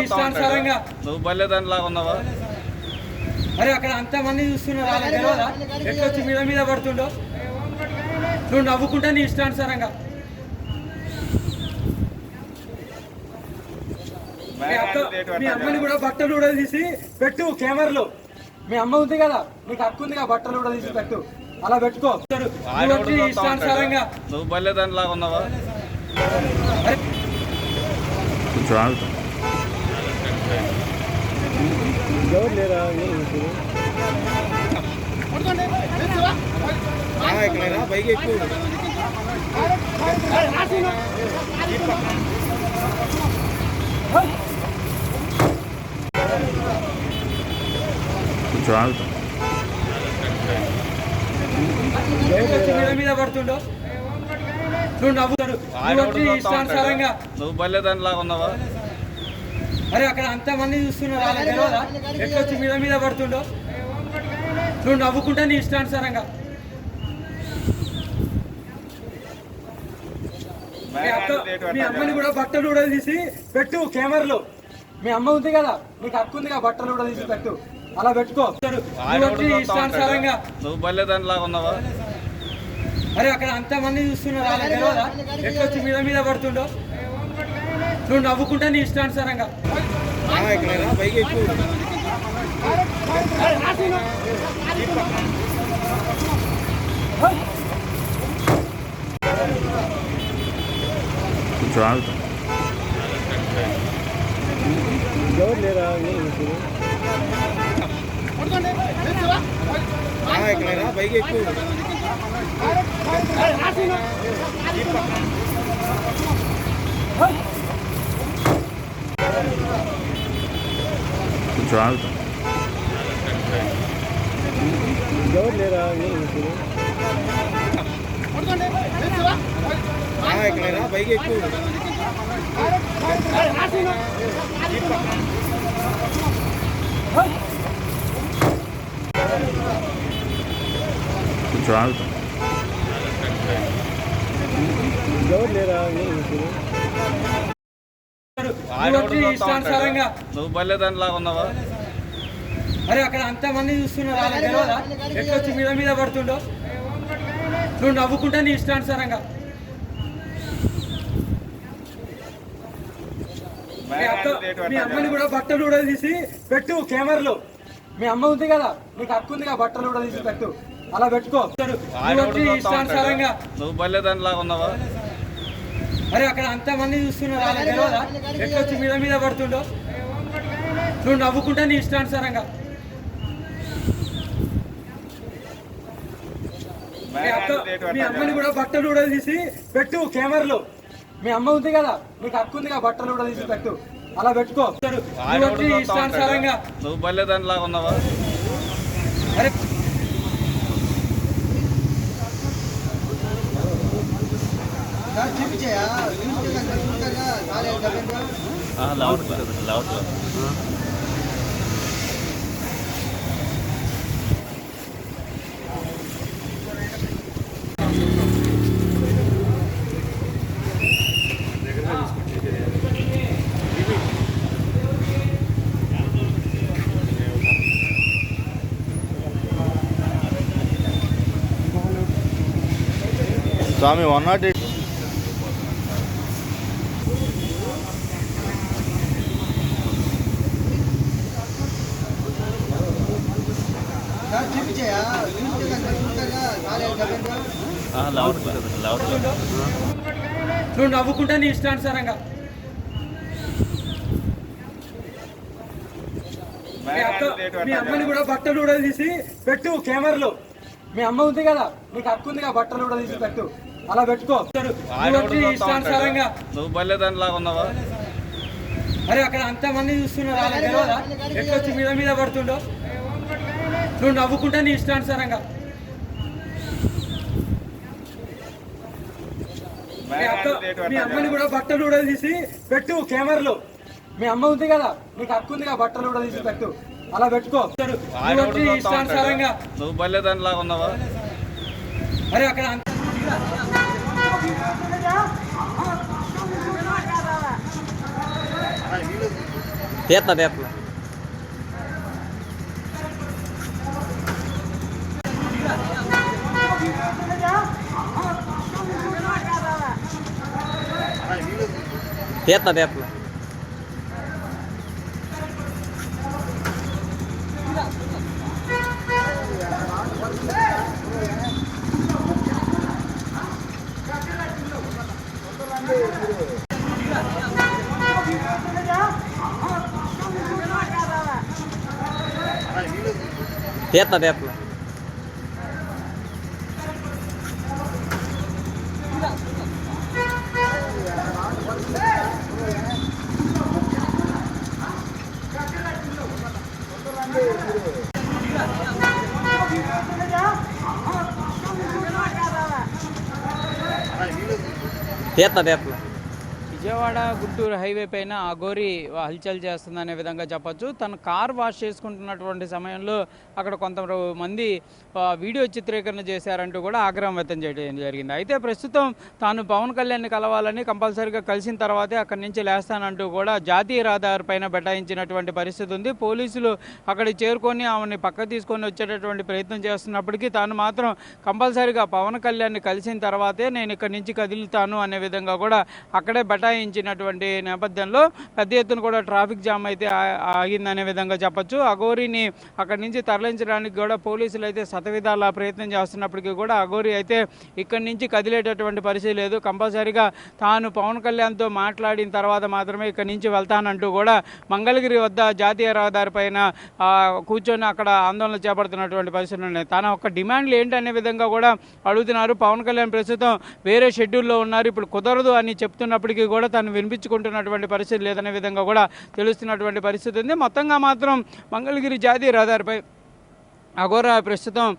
ఇష్టానుసారంగా నువ్వు బల్లేదానిలాగా ఉన్నావా? అరే అక్కడ అంత మంది చూస్తున్నారు, వాళ్ళకి తెలియదా ఎట్లొచ్చి మీద మీద పడుతుండో? నువ్వు నవ్వుకుంటా నీ ఇష్టానుసారంగా. మీ అమ్మని కూడా బట్టలు కూడా తీసి పెట్టు కెమెరాలో. మీ అమ్మ ఉంది కదా, నీకు హక్కు ఉంది కదా, బట్టలు కూడా తీసి పెట్టు, అలా పెట్టుకో. ఇష్టానుసారంగా నువ్వు బల్లేదానిలాగా ఉన్నావా? ఎక్కడైనా పైకి ఎక్కువ మీద పడుతుండో? నువ్వు నవ్వుతాడు ఇష్టానుసారంగా. నువ్వు బల్లేదానిలాగా ఉన్నావా? అరే అక్కడ అంత మంది చూస్తున్నారు, వాళ్ళకి తెలియదా ఎట్లొచ్చి మీద మీద పడుతుండో? నువ్వు నవ్వుకుంటా నీ ఇష్టానుసారంగా. మీ అమ్మని కూడా బట్టలు కూడా తీసి పెట్టు కెమెరాలో. మీ అమ్మ ఉంది కదా, నీకు హక్కు ఉంది కదా, బట్టలు కూడా తీసి పెట్టు, అలా పెట్టుకో. ఇష్టానుసారంగా నువ్వు బల్లేదానిలాగా ఉన్నావా? అరే అక్కడ అంత మంది చూస్తున్నారు, వాళ్ళకి తెలియదా ఎట్లొచ్చి మీద మీద పడుతుండో? నువ్వు నవ్వుకుంటా నీ ఇష్టానుసారంగా. ఎక్కడైనా పైకి ఎక్కువ ఎక్కడైనా పైకి ఎక్కువ ఎక్కడైనా పైకి ఎక్కువ ఇష్టానుసారంగా. నువ్వు బల్లేదానిలాగా ఉన్నావా? అరే అక్కడ అంత మంది చూస్తున్నారు, వాళ్ళకి తెలియదా ఎట్లొచ్చి మీద మీద పడుతుండో? నువ్వు నవ్వుకుంటా నీ ఇష్టానుసారంగా. మీ అమ్మని కూడా బట్టలు కూడా తీసి పెట్టు కెమెరాలో. మీ అమ్మ ఉంది కదా, నీకు హక్కు ఉంది కదా, బట్టలు కూడా తీసి పెట్టు, అలా పెట్టుకో. ఇష్టానుసారంగా. నువ్వు బల్లేదానిలాగా ఉన్నావా? అరే అక్కడ అంత మంది చూస్తున్నారు, వాళ్ళకి తెలియదా ఎట్లొచ్చి మీద మీద పడుతుండో? నువ్వు నవ్వుకుంటా నీ ఇష్టానుసారంగా. మీ అమ్మని కూడా బట్టలు కూడా తీసి పెట్టు కెమెరాలో. మీ అమ్మ ఉంది కదా, నీకు హక్కు ఉంది కదా, బట్టలు కూడా తీసి పెట్టు, అలా పెట్టుకో. ఇష్టానుసారంగా. నువ్వు బల్లేదానిలాగా ఉన్నావా? అరే స్వామి 108 నువ్వు నవ్వుకుంటా నీ ఇష్టానుసారంగా. మీ అమ్మని కూడా బట్టలు కూడా తీసి పెట్టు కెమెరాలో. మీ అమ్మ ఉంది కదా, నీకు హక్కు ఉంది కదా, బట్టలు కూడా తీసి పెట్టు, అలా పెట్టుకో. ఇష్టానుసారంగా. నువ్వు బల్లేదానిలాగా ఉన్నావా? అరే అక్కడ అంత మంది చూస్తున్నారు, వాళ్ళకి తెలియదా ఎట్లొచ్చి మీద మీద పడుతుండో? నువ్వు నవ్వుకుంటా నీ ఇష్టానుసారంగా. మీ అమ్మని కూడా బట్టలు కూడా తీసి పెట్టు కెమెరాలో. మీ అమ్మ ఉంది కదా, నీకు హక్కు ఉంది కదా, బట్టలు కూడా తీసి పెట్టు, అలా పెట్టుకో. ఇష్టానుసారంగా. నువ్వు బల్లేదానిలాగా ఉన్నావా? అరే అక్కడ Ay, తీస్తున్నా విజయవాడ గుంటూరు హైవే పైన అఘోరి హల్చల్ చేస్తుందనే విధంగా చెప్పొచ్చు. తను కార్ వాష్ చేసుకుంటున్నటువంటి సమయంలో అక్కడ కొంతమంది వీడియో చిత్రీకరణ చేశారంటూ కూడా ఆగ్రహం వ్యక్తం చేయడం జరిగింది. అయితే ప్రస్తుతం తాను పవన్ కళ్యాణ్ని కలవాలని కంపల్సరీగా కలిసిన తర్వాతే అక్కడి నుంచి లేస్తానంటూ కూడా జాతీయ రహదారి పైన బటాయించినటువంటి పరిస్థితి ఉంది. పోలీసులు అక్కడికి చేరుకొని ఆమెని పక్కకు తీసుకొని వచ్చేటటువంటి ప్రయత్నం చేస్తున్నప్పటికీ తాను మాత్రం కంపల్సరీగా పవన్ కళ్యాణ్ని కలిసిన తర్వాతే నేను ఇక్కడి నుంచి కదులుతాను అనే విధంగా కూడా అక్కడే బటాయించినటువంటి నేపథ్యంలో పెద్ద ఎత్తున కూడా ట్రాఫిక్ జామ్ అయితే ఆగిందనే విధంగా చెప్పొచ్చు. అఘోరిని అక్కడి నుంచి తరలించడానికి కూడా పోలీసులు అయితే శతవిధాల ప్రయత్నం చేస్తున్నప్పటికీ కూడా అఘోరి అయితే ఇక్కడి నుంచి కదిలేటటువంటి పరిస్థితి లేదు. కంపల్సరీగా తాను పవన్ కళ్యాణ్తో మాట్లాడిన తర్వాత మాత్రమే ఇక్కడి నుంచి వెళ్తానంటూ కూడా మంగళగిరి వద్ద జాతీయ రహదారి పైన కూర్చొని అక్కడ ఆందోళన చేపడుతున్నటువంటి పరిస్థితులు ఉన్నాయి. తన ఒక డిమాండ్లు ఏంటనే విధంగా కూడా అడుగుతున్నారు. పవన్ కళ్యాణ్ ప్రస్తుతం వేరే షెడ్యూల్లో ఉన్నారు, ఇప్పుడు కుదరదు అని చెప్తున్నప్పటికీ కూడా తను వినిపించుకుంటున్నటువంటి పరిస్థితి లేదనే విధంగా కూడా తెలుస్తున్నటువంటి పరిస్థితి ఉంది. మొత్తంగా మాత్రం మంగళగిరి జాతీయ రహదారిపై అఘోర ప్రస్తుతం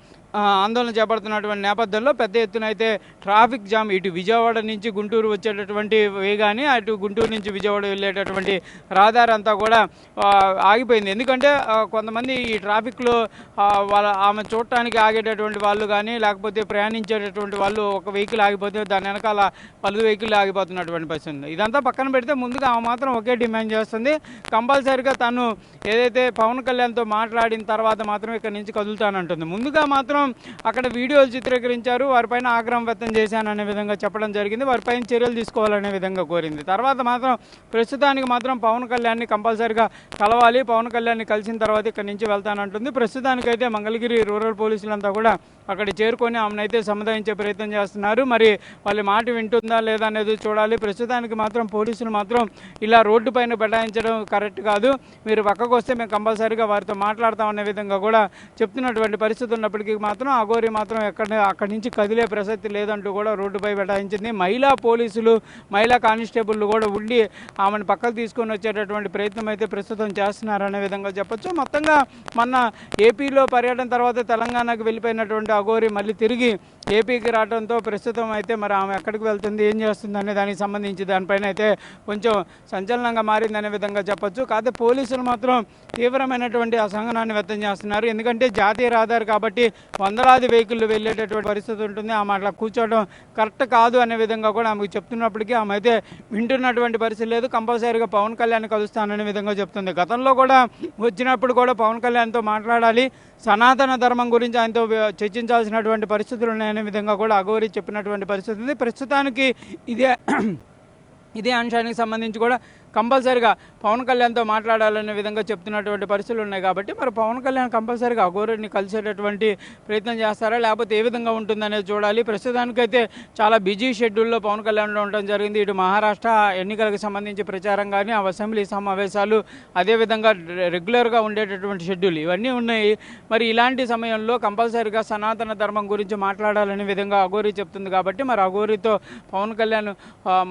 ఆందోళన చేపడుతున్నటువంటి నేపథ్యంలో పెద్ద ఎత్తున అయితే ట్రాఫిక్ జామ్ ఇటు విజయవాడ నుంచి గుంటూరు వచ్చేటటువంటి వేగాన్ని అటు గుంటూరు నుంచి విజయవాడ వెళ్ళేటటువంటి రహదారి అంతా కూడా ఆగిపోయింది. ఎందుకంటే కొంతమంది ఈ ట్రాఫిక్లో ఆమె చూడటానికి ఆగేటటువంటి వాళ్ళు కానీ లేకపోతే ప్రయాణించేటటువంటి వాళ్ళు ఒక వెహికల్ ఆగిపోతే దాని వెనకాల 10 వెహికల్ ఆగిపోతున్నటువంటి పరిస్థితి ఉంది. ఇదంతా పక్కన పెడితే ముందుగా ఆమె మాత్రం ఒకే డిమాండ్ చేస్తుంది. కంపల్సరీగా తను ఏదైతే పవన్ కళ్యాణ్తో మాట్లాడిన తర్వాత మాత్రం ఇక్కడ నుంచి కదులుతానంటుంది. ముందుగా మాత్రం అక్కడ వీడియోలు చిత్రీకరించారు, వారిపైన ఆగ్రహం వ్యక్తం చేశాననే విధంగా చెప్పడం జరిగింది. వారిపైన చర్యలు తీసుకోవాలనే విధంగా కోరింది. తర్వాత మాత్రం ప్రస్తుతానికి మాత్రం పవన్ కళ్యాణ్ని కంపల్సరీగా కలవాలి, పవన్ కళ్యాణ్ని కలిసిన తర్వాత ఇక్కడ నుంచి వెళ్తానంటుంది. ప్రస్తుతానికైతే మంగళగిరి రూరల్ పోలీసులంతా కూడా అక్కడ చేరుకొని ఆమెనైతే సముదాయించే ప్రయత్నం చేస్తున్నారు. మరి వాళ్ళ మాట వింటుందా లేదా అనేది చూడాలి. ప్రస్తుతానికి మాత్రం పోలీసులు మాత్రం ఇలా రోడ్డు పైన బటాయించడం కరెక్ట్ కాదు, మీరు పక్కకు వస్తే మేము కంపల్సరీగా వారితో మాట్లాడతామనే విధంగా కూడా చెప్తున్నటువంటి పరిస్థితి ఉన్నప్పటికీ మాత్రం అఘోరి మాత్రం అక్కడి నుంచి కదిలే ప్రసక్తి లేదంటూ కూడా రోడ్డుపై బటాయించింది. మహిళా పోలీసులు మహిళా కానిస్టేబుల్ కూడా ఉండి ఆమెను పక్కకు తీసుకొని వచ్చేటటువంటి ప్రయత్నం అయితే ప్రస్తుతం చేస్తున్నారనే విధంగా చెప్పొచ్చు. మొత్తంగా మొన్న ఏపీలో పర్యటన తర్వాత తెలంగాణకు వెళ్ళిపోయినటువంటి అఘోరి మళ్ళీ తిరిగి ఏపీకి రావడంతో ప్రస్తుతం అయితే మరి ఆమె ఎక్కడికి వెళ్తుంది, ఏం చేస్తుంది అనే దానికి సంబంధించి దానిపైన అయితే కొంచెం సంచలనంగా మారిందనే విధంగా చెప్పొచ్చు. కాకపోతే పోలీసులు మాత్రం తీవ్రమైనటువంటి అసహనాన్ని వ్యక్తం చేస్తున్నారు. ఎందుకంటే జాతీయ రహదారి కాబట్టి వందలాది వెహికల్ వెళ్ళేటటువంటి పరిస్థితి ఉంటుంది. ఆమె అట్లా కూర్చోవడం కరెక్ట్ కాదు అనే విధంగా కూడా ఆమెకు చెప్తున్నప్పటికీ ఆమె అయితే వింటున్నటువంటి పరిస్థితి లేదు. కంపల్సరీగా పవన్ కళ్యాణ్ కలుస్తాననే విధంగా చెప్తుంది. గతంలో కూడా వచ్చినప్పుడు కూడా పవన్ కళ్యాణ్తో మాట్లాడాలి, సనాతన ధర్మం గురించి ఆయనతో చర్చించాల్సినటువంటి పరిస్థితులు ఉన్నాయనే విధంగా కూడా అఘోరి చెప్పినటువంటి పరిస్థితి ఉంది. ప్రస్తుతానికి ఇదే అంశానికి సంబంధించి కూడా కంపల్సరీగా పవన్ కళ్యాణ్తో మాట్లాడాలనే విధంగా చెప్తున్నటువంటి పరిస్థితులు ఉన్నాయి. కాబట్టి మరి పవన్ కళ్యాణ్ కంపల్సరీగా అఘోరిని కలిసేటటువంటి ప్రయత్నం చేస్తారా లేకపోతే ఏ విధంగా ఉంటుందనేది చూడాలి. ప్రస్తుతానికైతే చాలా బిజీ షెడ్యూల్లో పవన్ కళ్యాణ్లో ఉండడం జరిగింది. ఇటు మహారాష్ట్ర ఎన్నికలకు సంబంధించి ప్రచారం కానీ అసెంబ్లీ సమావేశాలు అదేవిధంగా రెగ్యులర్గా ఉండేటటువంటి షెడ్యూల్ ఇవన్నీ ఉన్నాయి. మరి ఇలాంటి సమయంలో కంపల్సరీగా సనాతన ధర్మం గురించి మాట్లాడాలనే విధంగా అఘోరి చెప్తుంది. కాబట్టి మరి అఘోరితో పవన్ కళ్యాణ్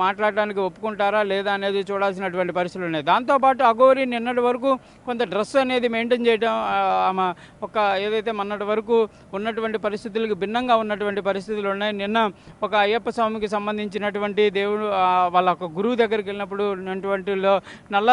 మాట్లాడడానికి ఒప్పుకుంటారా లేదా అనేది చూడాల్సినటువంటి పరిస్థితులు ఉన్నాయి. దాంతోపాటు అఘోరి నిన్నటి వరకు కొంత డ్రెస్ అనేది మెయింటైన్ చేయడం, ఆమె ఒక ఏదైతే మొన్నటి వరకు ఉన్నటువంటి పరిస్థితులకు భిన్నంగా ఉన్నటువంటి పరిస్థితులు ఉన్నాయి. నిన్న ఒక అయ్యప్ప స్వామికి సంబంధించినటువంటి దేవుడు వాళ్ళ ఒక గురువు దగ్గరికి వెళ్ళినప్పుడు ఉన్నటువంటి నల్ల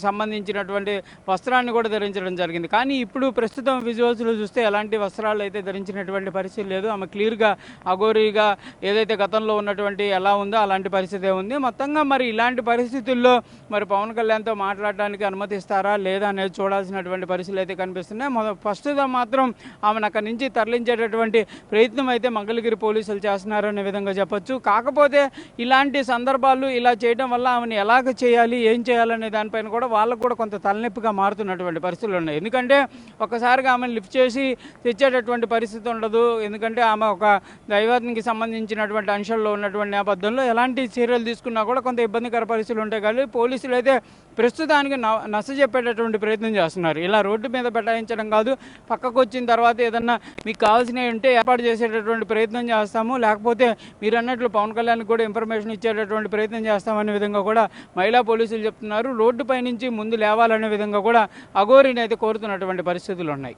సంబంధించినటువంటి వస్త్రాన్ని కూడా ధరించడం జరిగింది. కానీ ఇప్పుడు ప్రస్తుతం విజువల్స్లో చూస్తే ఎలాంటి వస్త్రాలు అయితే ధరించినటువంటి పరిస్థితి లేదు. ఆమె క్లియర్గా అఘోరిగా ఏదైతే గతంలో ఉన్నటువంటి ఎలా ఉందో అలాంటి పరిస్థితి ఉంది. మొత్తంగా ఖచ్చితంగా మరి ఇలాంటి పరిస్థితుల్లో మరి పవన్ కళ్యాణ్తో మాట్లాడడానికి అనుమతిస్తారా లేదా అనేది చూడాల్సినటువంటి పరిస్థితులు అయితే కనిపిస్తున్నాయి. ప్రస్తుతం మాత్రం ఆమెను అక్కడి నుంచి తరలించేటటువంటి ప్రయత్నం అయితే మంగళగిరి పోలీసులు చేస్తున్నారనే విధంగా చెప్పొచ్చు. కాకపోతే ఇలాంటి సందర్భాలు ఇలా చేయడం వల్ల ఆమెను ఎలాగ చేయాలి, ఏం చేయాలనే దానిపైన కూడా వాళ్ళకు కూడా కొంత తలనొప్పిగా మారుతున్నటువంటి పరిస్థితులు ఉన్నాయి. ఎందుకంటే ఒక్కసారిగా ఆమెను లిఫ్ట్ చేసి తెచ్చేటటువంటి పరిస్థితి ఉండదు. ఎందుకంటే ఆమె ఒక దైవానికి సంబంధించినటువంటి అంశాల్లో ఉన్నటువంటి నేపథ్యంలో ఎలాంటి చర్యలు తీసుకున్నా కూడా కొంత ఇబ్బందికర పరిస్థితులు ఉంటాయి. కానీ పోలీసులు అయితే ప్రస్తుతానికి నచ్చజెప్పేటటువంటి ప్రయత్నం చేస్తున్నారు. ఇలా రోడ్డు మీద బెటాయించడం కాదు, పక్కకు వచ్చిన తర్వాత ఏదన్నా మీకు కావాల్సినవి ఉంటే ఏర్పాటు చేసేటటువంటి ప్రయత్నం చేస్తాము, లేకపోతే మీరు అన్నట్లు పవన్ కళ్యాణ్కి కూడా ఇన్ఫర్మేషన్ ఇచ్చేటటువంటి ప్రయత్నం చేస్తామనే విధంగా కూడా మహిళా పోలీసులు చెప్తున్నారు. రోడ్డుపై నుంచి ముందు లేవాలనే విధంగా కూడా అఘోరిని అయితే కోరుతున్నటువంటి పరిస్థితులు ఉన్నాయి.